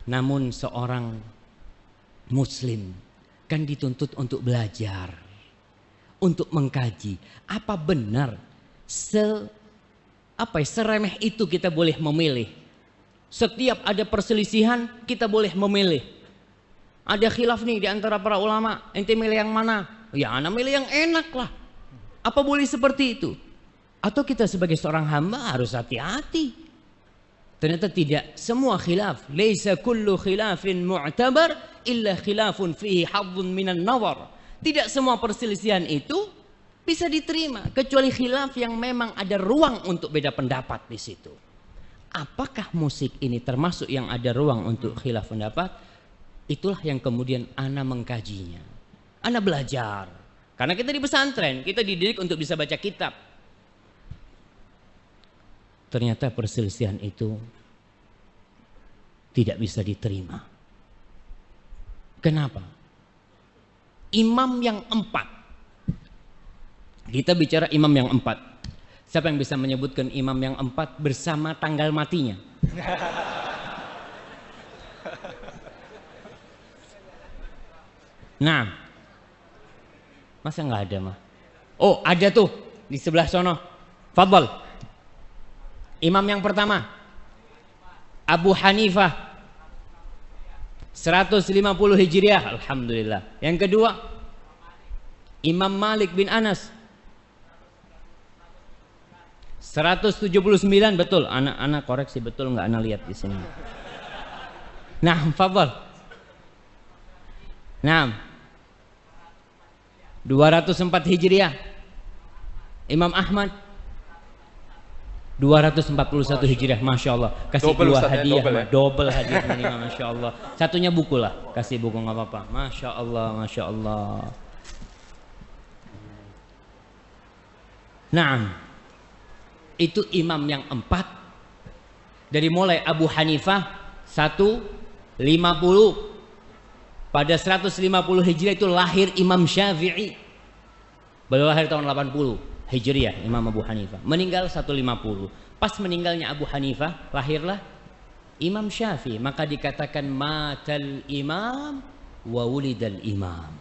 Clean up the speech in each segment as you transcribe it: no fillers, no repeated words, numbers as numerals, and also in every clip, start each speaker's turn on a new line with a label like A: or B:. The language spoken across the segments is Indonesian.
A: Namun seorang muslim kan dituntut untuk belajar, untuk mengkaji. Apa benar seremeh itu kita boleh memilih? Setiap ada perselisihan kita boleh memilih. Ada khilaf nih di antara para ulama, ente milih yang mana? Ya ana milih yang enak lah. Apa boleh seperti itu? Atau kita sebagai seorang hamba harus hati-hati? Ternyata tidak semua khilaf. Laisa kullu khilafin mu'tabar illa khilafun fihi hadzun minan nazar. Tidak semua perselisihan itu bisa diterima kecuali khilaf yang memang ada ruang untuk beda pendapat di situ. Apakah musik ini termasuk yang ada ruang untuk khilaf pendapat? Itulah yang kemudian ana mengkajinya. Ana belajar. Karena kita di pesantren, kita dididik untuk bisa baca kitab. Ternyata perselisihan itu tidak bisa diterima. Kenapa? Imam yang 4. Kita bicara imam yang 4. Siapa yang bisa menyebutkan imam yang 4 bersama tanggal matinya? Nah, masa nggak ada mah? Oh, ada tuh di sebelah sono. Fadhal. Imam yang pertama Abu Hanifah 150 Hijriah, alhamdulillah. Yang kedua Imam Malik bin Anas 179, betul. Anak koreksi betul nggak anak lihat di sini. Nah, fadhal. Nah, 204 Hijriah Imam Ahmad 241 Hijriah, Masya Allah. Kasih double, dua hadiah, double hadiah minimal, Masya Allah. Satunya buku lah, kasih buku nggak apa-apa. Masya Allah, Masya Allah. Nah, itu imam yang 4. Dari mulai Abu Hanifah 150. Pada 150 Hijriah itu lahir Imam Syafi'i. Beliau lahir tahun 80 Hijriah, Imam Abu Hanifah. Meninggal 150. Pas meninggalnya Abu Hanifah, lahirlah Imam Syafi'i. Maka dikatakan matal imam wa wulidal imam.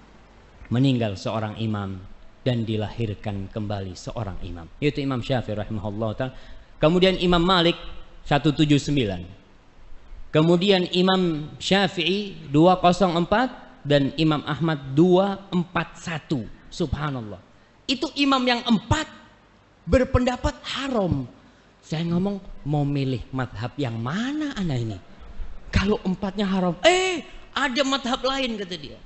A: Meninggal seorang imam dan dilahirkan kembali seorang imam. Itu Imam Syafi'i rahimahullah ta'ala. Kemudian Imam Malik 179. Kemudian Imam Syafi'i 204 dan Imam Ahmad 241. Subhanallah. Itu imam yang 4 berpendapat haram. Saya ngomong mau milih madhab yang mana anak ini? Kalau 4-nya haram, ada madhab lain kata dia.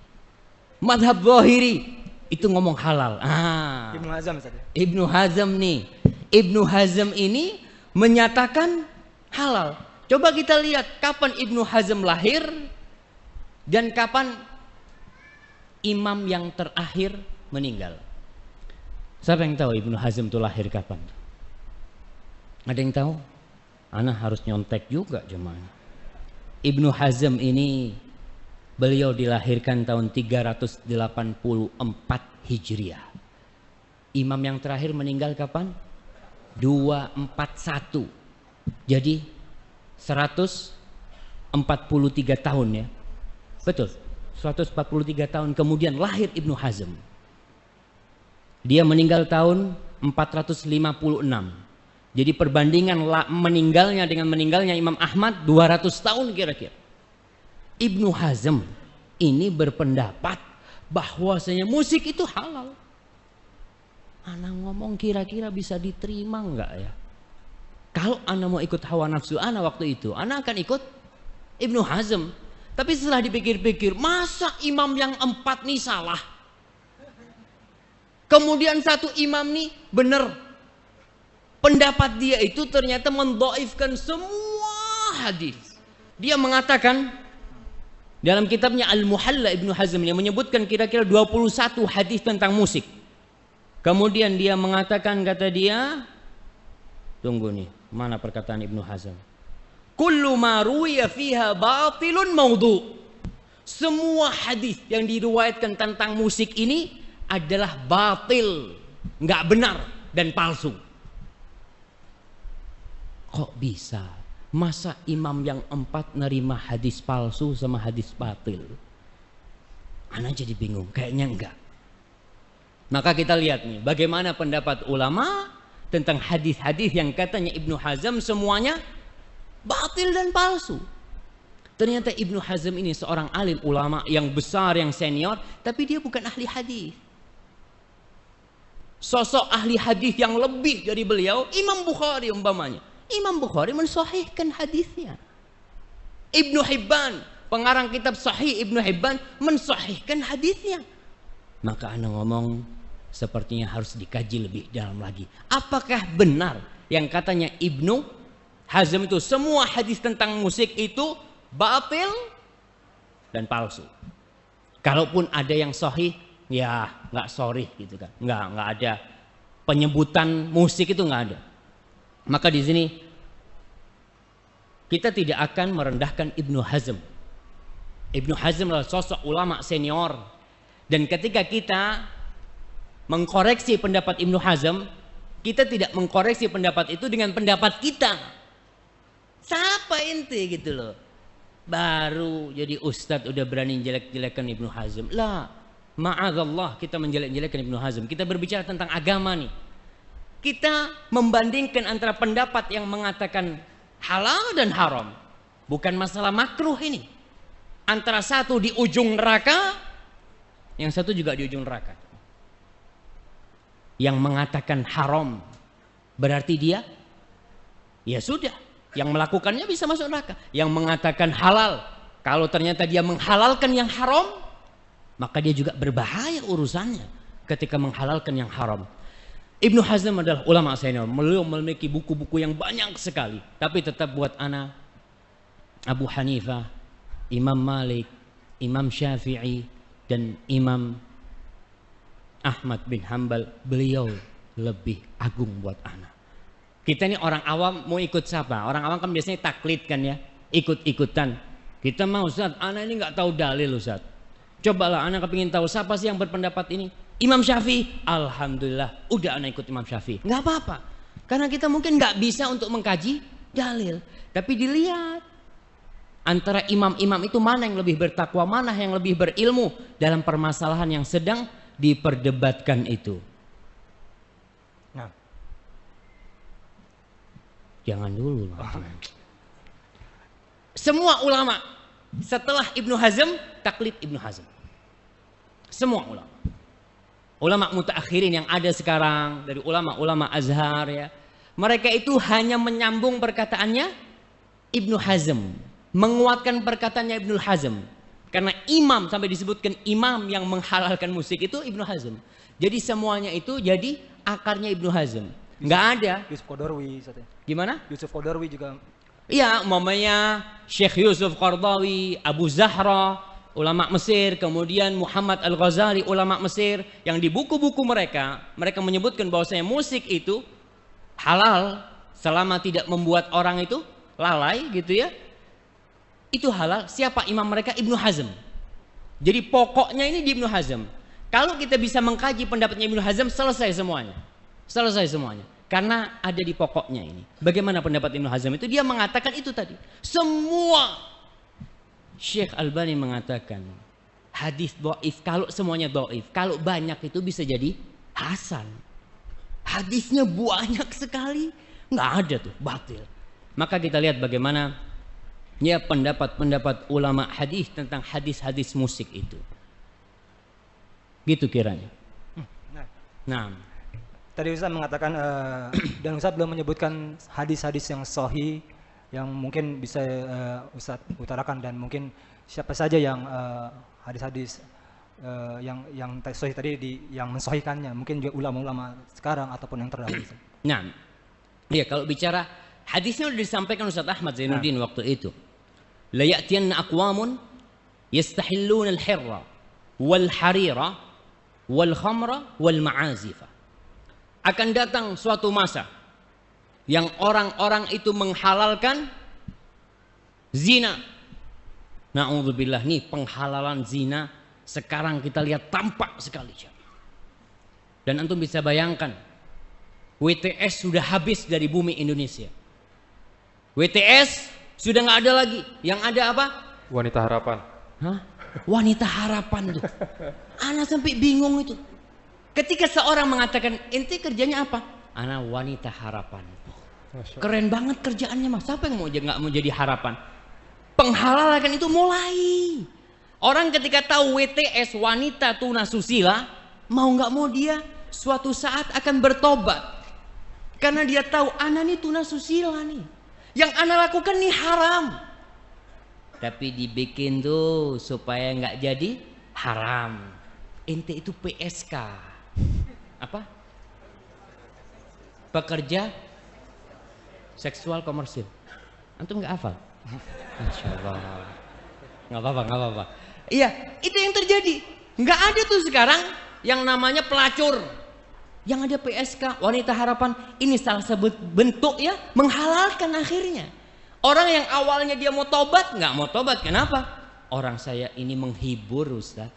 A: Madhab Zahiri itu ngomong halal. Ibnu Hazm. Ibnu Hazm nih. Ibnu Hazm ini menyatakan halal. Coba kita lihat kapan Ibnu Hazm lahir dan kapan imam yang terakhir meninggal. Siapa yang tahu Ibnu Hazm itu lahir kapan? Ada yang tahu? Ana harus nyontek juga jemaah. Ibnu Hazm ini beliau dilahirkan tahun 384 Hijriah. Imam yang terakhir meninggal kapan? 241. Jadi 143 tahun ya. Betul. 143 tahun kemudian lahir Ibnu Hazm. Dia meninggal tahun 456. Jadi perbandingan meninggalnya dengan meninggalnya Imam Ahmad 200 tahun kira-kira. Ibnu Hazm ini berpendapat bahwasanya musik itu halal. Ana ngomong kira-kira bisa diterima enggak ya? Kalau ana mau ikut hawa nafsu ana waktu itu, ana akan ikut Ibnu Hazm. Tapi setelah dipikir-pikir, masa imam yang 4 nih salah? Kemudian satu imam nih benar. Pendapat dia itu ternyata mendhaifkan semua hadis. Dia mengatakan dalam kitabnya Al-Muhalla Ibnu Hazm yang menyebutkan kira-kira 21 hadis tentang musik. Kemudian dia mengatakan, kata dia, tunggu nih, mana perkataan Ibnu Hazm? Kullu ma ruwiya fiha batilun maudhu. Semua hadis yang diriwayatkan tentang musik ini adalah batil, nggak benar dan palsu. Kok bisa? Masa imam yang 4 nerima hadis palsu sama hadis batil? Ana jadi bingung, kayaknya enggak. Maka kita lihat nih, bagaimana pendapat ulama tentang hadis-hadis yang katanya Ibnu Hazm semuanya batil dan palsu. Ternyata Ibnu Hazm ini seorang alim ulama yang besar, yang senior, tapi dia bukan ahli hadis. Sosok ahli hadis yang lebih dari beliau, Imam Bukhari umpamanya. Imam Bukhari mensahihkan hadisnya. Ibnu Hibban, pengarang kitab Sahih Ibnu Hibban, mensahihkan hadisnya. Maka ana ngomong, sepertinya harus dikaji lebih dalam lagi. Apakah benar yang katanya Ibnu Hazm itu semua hadis tentang musik itu batil dan palsu? Kalaupun ada yang sahih, ya nggak sorry gitu kan, nggak ada penyebutan musik itu nggak ada. Maka di sini kita tidak akan merendahkan Ibnu Hazm. Ibnu Hazm adalah sosok ulama senior, dan ketika kita mengkoreksi pendapat Ibnu Hazm, kita tidak mengkoreksi pendapat itu dengan pendapat kita. Siapa ente gitu loh, baru jadi ustadz udah berani jelek-jelekan Ibnu Hazm. Lah, ma'adzallah kita menjelek-jelekan Ibnu Hazm. Kita berbicara tentang agama nih. Kita membandingkan antara pendapat yang mengatakan halal dan haram. Bukan masalah makruh ini. Antara satu di ujung neraka, yang satu juga di ujung neraka. Yang mengatakan haram berarti dia, ya sudah, yang melakukannya bisa masuk neraka. Yang mengatakan halal, kalau ternyata dia menghalalkan yang haram, maka dia juga berbahaya urusannya ketika menghalalkan yang haram. Ibnu Hazm adalah ulama senior, beliau memiliki buku-buku yang banyak sekali, tapi tetap buat ana Abu Hanifah, Imam Malik, Imam Syafi'i, dan Imam Ahmad bin Hanbal, beliau lebih agung buat ana. Kita ini orang awam mau ikut siapa? Orang awam kan biasanya taklid kan ya, ikut-ikutan. Kita mau Ustaz, ana ini nggak tahu dalil Ustaz. Cobalah ana kepingin tahu siapa sih yang berpendapat ini. Imam Syafi'i, alhamdulillah, udah ana ikut Imam Syafi'i. Nggak apa-apa, karena kita mungkin nggak bisa untuk mengkaji dalil. Tapi dilihat antara imam-imam itu mana yang lebih bertakwa, mana yang lebih berilmu dalam permasalahan yang sedang diperdebatkan itu.
B: Nah,
A: jangan dulu. Semua ulama setelah Ibnu Hazm taklid Ibnu Hazm. Semua ulama. Ulama mutaakhirin yang ada sekarang dari ulama-ulama Azhar ya. Mereka itu hanya menyambung perkataannya Ibnu Hazm, menguatkan perkataannya Ibnu Hazm. Karena imam sampai disebutkan imam yang menghalalkan musik itu Ibnu Hazm. Jadi semuanya itu jadi akarnya Ibnu Hazm. Nggak ada.
B: Yusuf Qaradawi.
A: Gimana?
B: Yusuf Qaradawi juga.
A: Iya, umpamanya Syekh Yusuf Qaradawi, Abu Zahra, ulama Mesir, kemudian Muhammad Al-Ghazali, ulama Mesir, yang di buku-buku mereka menyebutkan bahwasanya musik itu halal selama tidak membuat orang itu lalai gitu ya. Itu halal. Siapa imam mereka? Ibnu Hazm. Jadi pokoknya ini di Ibnu Hazm. Kalau kita bisa mengkaji pendapatnya Ibnu Hazm, selesai semuanya. Selesai semuanya. Karena ada di pokoknya ini. Bagaimana pendapat Ibnu Hazm itu? Dia mengatakan itu tadi. Semua. Syekh Albani mengatakan hadis dhaif, kalau semuanya dhaif, kalau banyak itu bisa jadi hasan. Hadisnya banyak sekali, nggak ada tuh, batil. Maka kita lihat bagaimana ya pendapat-pendapat ulama hadis tentang hadis-hadis musik itu. Gitu kiranya. Nah,
B: tadi Ustaz mengatakan dan Ustaz belum menyebutkan hadis-hadis yang sahih yang mungkin bisa Ustaz utarakan, dan mungkin siapa saja yang hadis-hadis yang sahih tadi yang mensahihkannya, mungkin juga ulama-ulama sekarang ataupun yang terdahulu.
A: Nah, ya kalau bicara hadisnya sudah disampaikan Ustaz Ahmad Zainuddin waktu itu. La ya'tiyanna aqwamun yastahilluna al-hirra wal harira wal khamra wal ma'azifa. Akan datang suatu masa yang orang-orang itu menghalalkan zina. Na'udzubillah, nih penghalalan zina sekarang kita lihat tampak sekali. Dan antum bisa bayangkan WTS sudah habis dari bumi Indonesia. WTS sudah nggak ada lagi. Yang ada apa?
C: Wanita Harapan.
A: Hah? Wanita Harapan tuh. Ana sampai bingung itu. Ketika seorang mengatakan, ente kerjanya apa? Ana Wanita Harapan. Keren banget kerjaannya mas. Siapa yang nggak mau jadi harapan? Penghalalan itu mulai. Orang ketika tahu WTS, wanita tunasusila, mau nggak mau dia suatu saat akan bertobat. Karena dia tahu ana nih tunasusila nih. Yang ana lakukan nih haram. Tapi dibikin tuh supaya nggak jadi haram. Ente itu PSK. Apa? Pekerja seksual komersil. Antum nggak hafal? Masya Allah. Nggak apa-apa. Iya, itu yang terjadi. Nggak ada tuh sekarang yang namanya pelacur. Yang ada PSK, Wanita Harapan. Ini salah satu bentuk ya menghalalkan akhirnya. Orang yang awalnya dia mau tobat, nggak mau tobat. Kenapa? Orang saya ini menghibur Ustaz.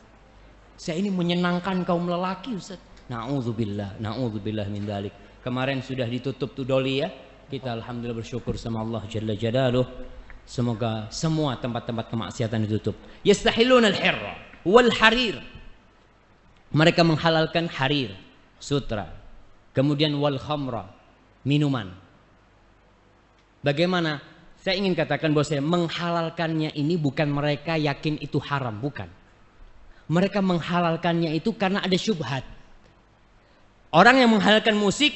A: Saya ini menyenangkan kaum lelaki Ustaz. Na'udzubillah min dzalik. Kemarin sudah ditutup tuh doli ya. Kita alhamdulillah bersyukur sama Allah Jalla Jalaluh. Semoga semua tempat-tempat kemaksiatan ditutup. Yastahilun al-hirra wal harir. Mereka menghalalkan harir, sutra. Kemudian wal khamra, minuman. Bagaimana? Saya ingin katakan bahwa saya menghalalkannya ini bukan mereka yakin itu haram, bukan. Mereka menghalalkannya itu karena ada syubhat. Orang yang menghalalkan musik,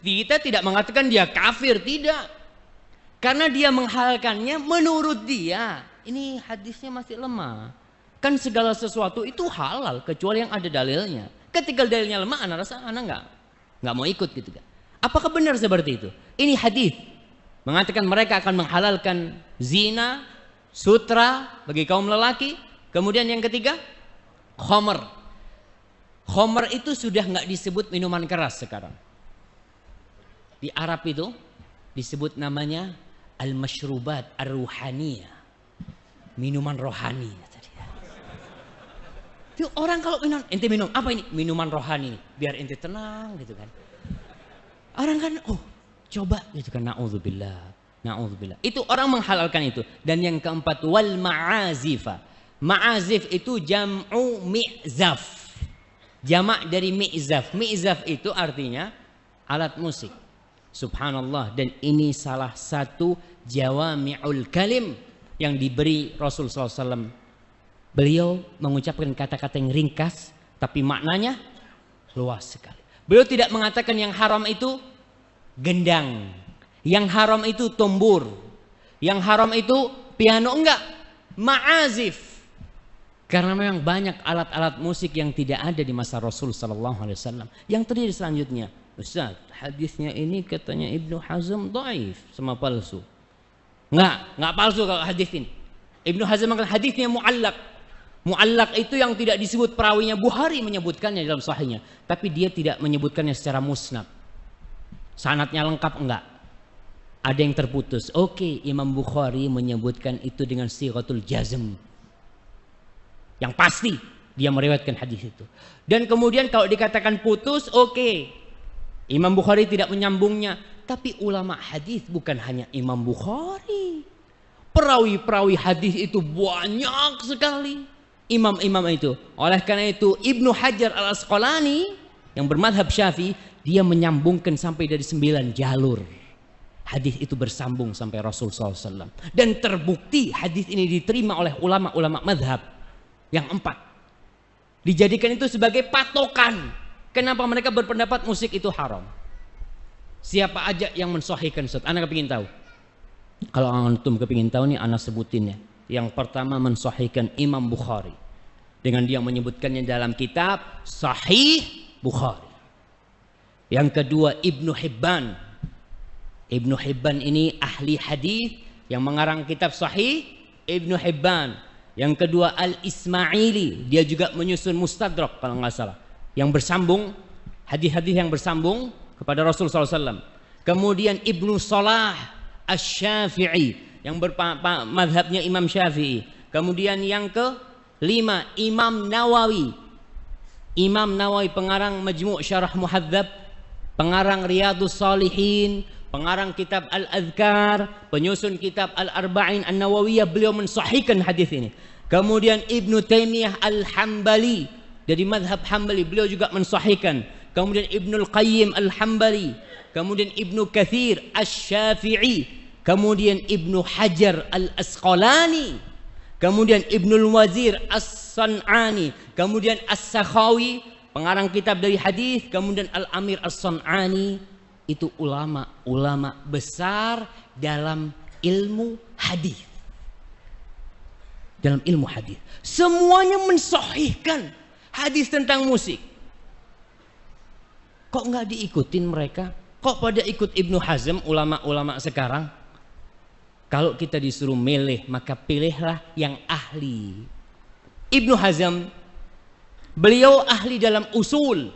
A: kita tidak mengatakan dia kafir, tidak. Karena dia menghalalkannya menurut dia. Ini hadisnya masih lemah. Kan segala sesuatu itu halal kecuali yang ada dalilnya. Ketika dalilnya lemah, anak rasa anak nggak mau ikut gitu kan. Apakah benar seperti itu? Ini hadis mengatakan mereka akan menghalalkan zina, sutra bagi kaum lelaki. Kemudian yang ketiga, khamr. Khamr itu sudah nggak disebut minuman keras sekarang. Di Arab itu disebut namanya al-mashrubat ar-ruhaniyah. Minuman rohani. Itu orang kalau minum, ente minum apa ini? Minuman rohani. Biar ente tenang gitu kan. Orang kan, oh coba gitu kan. Na'udzubillah. Itu orang menghalalkan itu. Dan yang keempat, wal ma'azifa. Ma'azif itu jam'u mi'zaf. Jamak dari mi'zaf. Mi'zaf itu artinya alat musik. Subhanallah. Dan ini salah satu jawami'ul kalim yang diberi Rasul SAW. Beliau mengucapkan kata-kata yang ringkas, tapi maknanya luas sekali. Beliau tidak mengatakan yang haram itu gendang, yang haram itu tombur, yang haram itu piano, enggak. Ma'azif. Karena memang banyak alat-alat musik yang tidak ada di masa Rasul SAW. Yang terjadi selanjutnya, Ustaz, hadisnya ini katanya Ibnu Hazm dhaif, sama palsu. Enggak palsu kalau hadis ini. Ibnu Hazm mengatakan hadisnya mu'allaq. Mu'allaq itu yang tidak disebut perawinya. Bukhari menyebutkannya dalam sahihnya, tapi dia tidak menyebutkannya secara musnad. Sanadnya lengkap enggak. Ada yang terputus. Oke, Imam Bukhari menyebutkan itu dengan sighatul jazm. Yang pasti dia meriwayatkan hadis itu. Dan kemudian kalau dikatakan putus, oke. Imam Bukhari tidak menyambungnya. Tapi ulama hadis bukan hanya Imam Bukhari. Perawi-perawi hadis itu banyak sekali. Imam-imam itu. Oleh karena itu Ibnu Hajar al-Asqalani yang bermadhab Syafi'i, dia menyambungkan sampai dari 9 jalur. Hadis itu bersambung sampai Rasul SAW. Dan terbukti hadis ini diterima oleh ulama-ulama madhab yang 4. Dijadikan itu sebagai patokan. Kenapa mereka berpendapat musik itu haram. Siapa aja yang mensahihkan Ustaz? Anak kepingin tahu. Kalau antum kepingin tahu nih, anak sebutinnya. Yang pertama mensahihkan Imam Bukhari dengan dia menyebutkannya dalam kitab Sahih Bukhari. Yang kedua Ibnu Hibban. Ibnu Hibban ini ahli hadis yang mengarang kitab Sahih Ibnu Hibban. Yang kedua Al-Ismaili, dia juga menyusun Mustadrak kalau nggak salah, yang bersambung, hadis-hadis yang bersambung kepada Rasul SAW. Kemudian Ibnu Salah Asy-Syafi'i yang madhabnya Imam Syafi'i. Kemudian yang kelima Imam Nawawi. Imam Nawawi pengarang Majmu' Syarah Muhadzab, pengarang Riyadhus Shalihin, pengarang kitab Al-Adhkar, penyusun kitab Al-Arba'in An-Nawawiyah, beliau mensahihkan hadis ini. Kemudian Ibnu Taimiyah Al-Hambali, dari mazhab Hambali, beliau juga mensahihkan. Kemudian Ibnul Qayyim Al-Hambali, kemudian Ibnu Katsir Asy-Syafi'i, kemudian Ibnu Hajar Al-Asqalani, kemudian Ibnul Wazir As-San'ani, kemudian As-Sakhawi, pengarang kitab dari hadis, kemudian Al-Amir As-San'ani. Itu ulama-ulama besar dalam ilmu hadis. Dalam ilmu hadis, semuanya mensahihkan hadis tentang musik. Kok nggak diikutin mereka? Kok pada ikut Ibnu Hazm, ulama-ulama sekarang? Kalau kita disuruh milih, maka pilihlah yang ahli. Ibnu Hazm, beliau ahli dalam usul,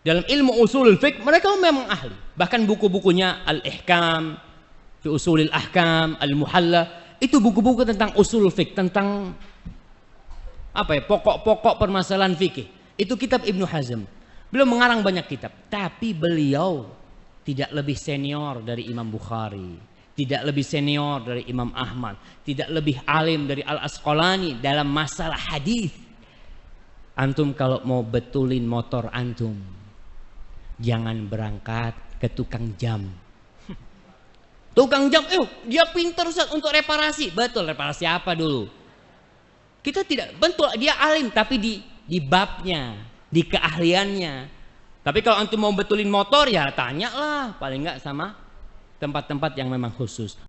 A: dalam ilmu usulul fiqh, mereka memang ahli. Bahkan buku-bukunya Al-Ihkam, fi Usulil Ahkam, Al-Muhalla, itu buku-buku tentang usul fiqh, tentang apa ya, pokok-pokok permasalahan fikih. Itu kitab Ibnu Hazm. Beliau mengarang banyak kitab, tapi beliau tidak lebih senior dari Imam Bukhari, tidak lebih senior dari Imam Ahmad, tidak lebih alim dari Al-Asqalani dalam masalah hadis. Antum kalau mau betulin motor antum, jangan berangkat ke tukang jam. Tukang jam, dia pintar Ustaz untuk reparasi. Betul, reparasi apa dulu? Kita tidak, betul dia alim, tapi di babnya, di keahliannya. Tapi kalau antum mau betulin motor, ya tanyalah paling enggak sama tempat-tempat yang memang khusus.